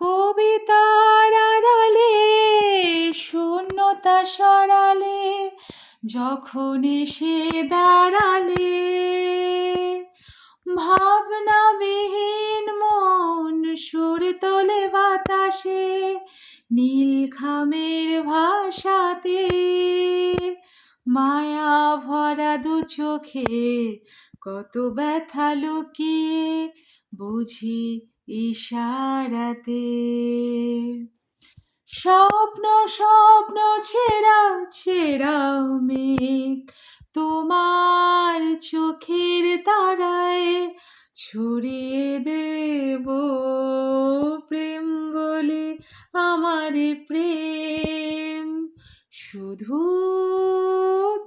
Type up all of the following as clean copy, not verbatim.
কবিতার আড়ালে শূন্যতা সরালে যখন এসে দাঁড়ালে, ভাবনাবিহীন মন সুর তোলে বাতাসে নীল খামের ভাষাতে। মায়া ভরা দু চোখে কত ব্যথা লুকিয়ে বুঝি ইশারাতে। স্বপ্ন স্বপ্ন ছেঁড়া ছেঁড়াও মেঘ তোমার চোখের তারায় ছড়িয়ে দেব প্রেম বলে আমার প্রেম, শুধু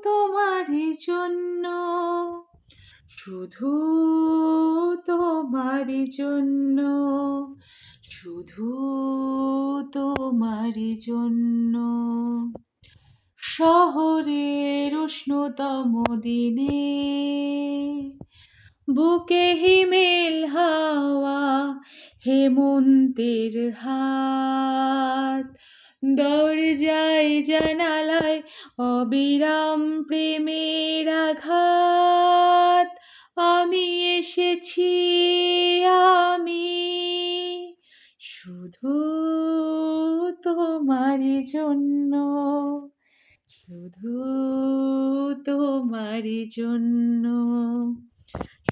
তোমারই জন্য, শুধু তোমারই জন্য, শুধু তোমারই জন্য। শহরের উষ্ণতম দিনে বুকে হিমেল হাওয়া হেমন্তের হাত, দরজায় জানালায় অবিরাম প্রেমের আঘাত। আমি এসেছি, আমি শুধু তোমারই জন্য, শুধু তোমারই জন্য,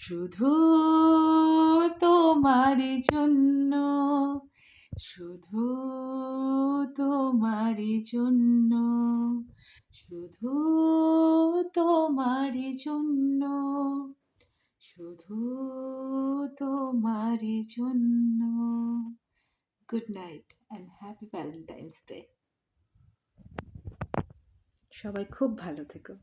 শুধু তোমারই জন্য, শুধু তোমারই জন্য, শুধু তোমারই জন্য, শুধু তোমারই জন্য। Good night and happy Valentine's day. সবাই খুব ভালো থেকো।